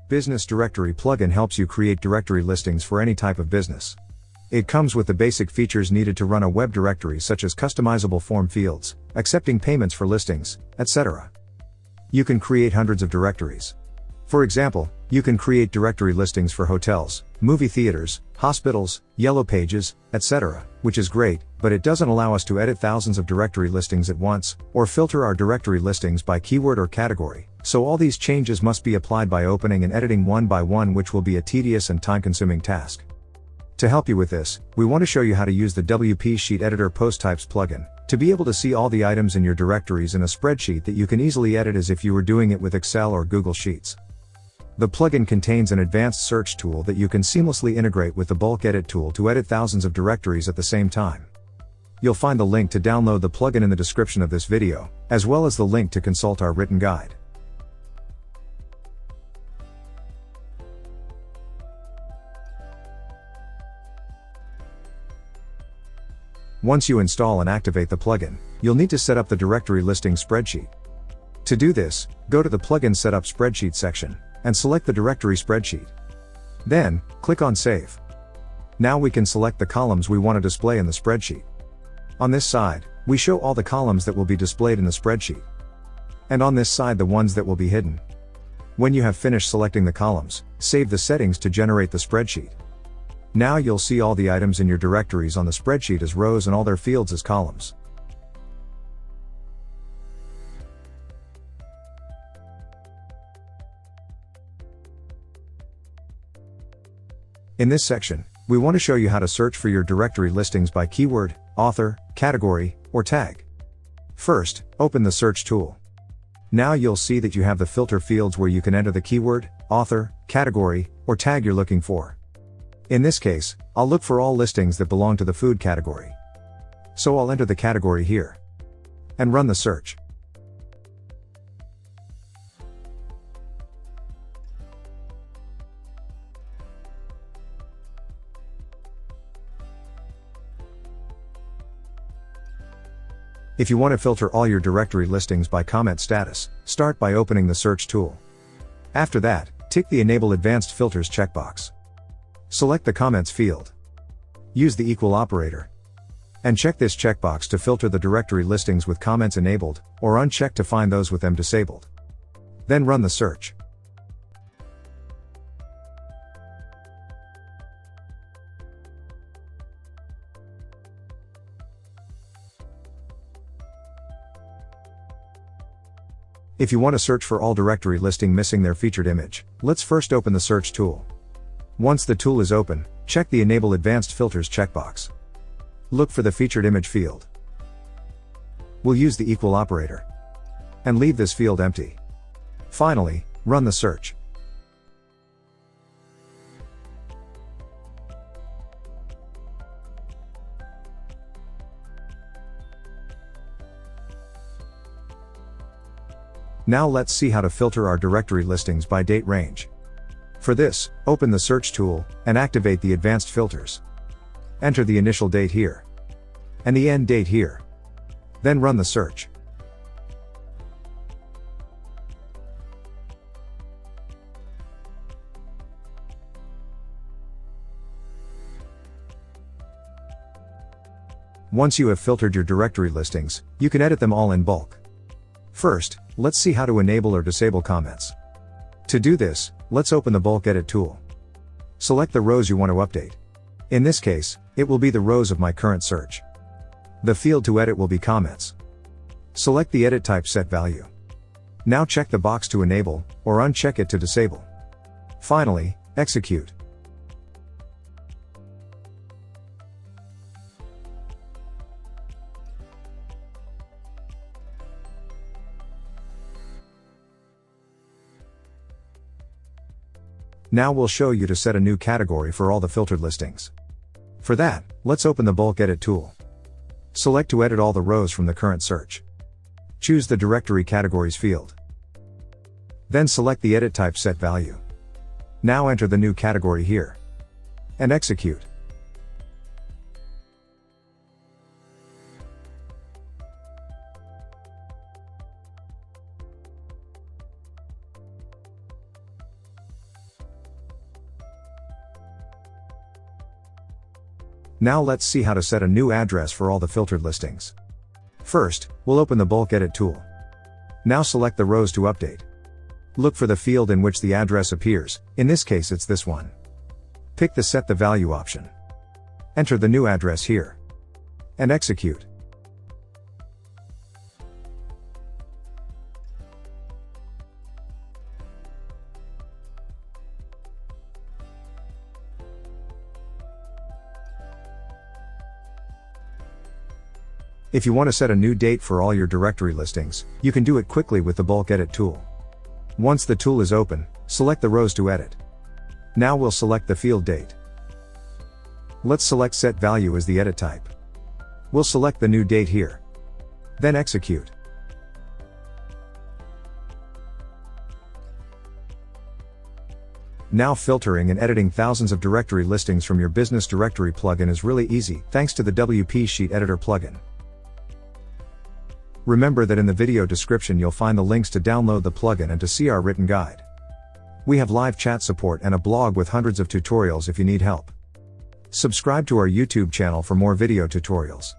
Business Directory plugin helps you create directory listings for any type of business. It comes with the basic features needed to run a web directory, such as customizable form fields, accepting payments for listings, etc. You can create hundreds of directories. For example, you can create directory listings for hotels, movie theaters, hospitals, yellow pages, etc., which is great, but it doesn't allow us to edit thousands of directory listings at once, or filter our directory listings by keyword or category, so all these changes must be applied by opening and editing one by one, which will be a tedious and time-consuming task. To help you with this, we want to show you how to use the WP Sheet Editor Post Types plugin, to be able to see all the items in your directories in a spreadsheet that you can easily edit as if you were doing it with Excel or Google Sheets. The plugin contains an advanced search tool that you can seamlessly integrate with the bulk edit tool to edit thousands of directories at the same time. You'll find the link to download the plugin in the description of this video, as well as the link to consult our written guide. Once you install and activate the plugin, you'll need to set up the directory listing spreadsheet. To do this, go to the Plugin Setup Spreadsheet section, and select the directory spreadsheet. Then, click on Save. Now we can select the columns we want to display in the spreadsheet. On this side, we show all the columns that will be displayed in the spreadsheet. And on this side, the ones that will be hidden. When you have finished selecting the columns, save the settings to generate the spreadsheet. Now you'll see all the items in your directories on the spreadsheet as rows and all their fields as columns. In this section, we want to show you how to search for your directory listings by keyword, author, category, or tag. First, open the search tool. Now you'll see that you have the filter fields where you can enter the keyword, author, category, or tag you're looking for. In this case, I'll look for all listings that belong to the food category. So I'll enter the category here. And run the search. If you want to filter all your directory listings by comment status, start by opening the search tool. After that, tick the Enable Advanced Filters checkbox. Select the Comments field. Use the equal operator. And check this checkbox to filter the directory listings with comments enabled, or uncheck to find those with them disabled. Then run the search. If you want to search for all directory listing missing their featured image, let's first open the search tool. Once the tool is open, check the Enable Advanced Filters checkbox. Look for the featured image field. We'll use the equal operator. And leave this field empty. Finally, run the search. Now let's see how to filter our directory listings by date range. For this, open the search tool, and activate the advanced filters. Enter the initial date here. And the end date here. Then run the search. Once you have filtered your directory listings, you can edit them all in bulk. First, let's see how to enable or disable comments. To do this, let's open the bulk edit tool. Select the rows you want to update. In this case, it will be the rows of my current search. The field to edit will be comments. Select the edit type set value. Now check the box to enable, or uncheck it to disable. Finally, execute. Now we'll show you to set a new category for all the filtered listings. For that, let's open the bulk edit tool. Select to edit all the rows from the current search. Choose the directory categories field. Then select the edit type set value. Now enter the new category here. And execute. Now let's see how to set a new address for all the filtered listings. First, we'll open the bulk edit tool. Now select the rows to update. Look for the field in which the address appears, in this case it's this one. Pick the Set the Value option. Enter the new address here. And execute. If you want to set a new date for all your directory listings, you can do it quickly with the bulk edit tool. Once the tool is open, select the rows to edit. Now we'll select the field date. Let's select Set Value as the edit type. We'll select the new date here. Then execute. Now filtering and editing thousands of directory listings from your business directory plugin is really easy, thanks to the WP Sheet Editor plugin. Remember that in the video description you'll find the links to download the plugin and to see our written guide. We have live chat support and a blog with hundreds of tutorials if you need help. Subscribe to our YouTube channel for more video tutorials.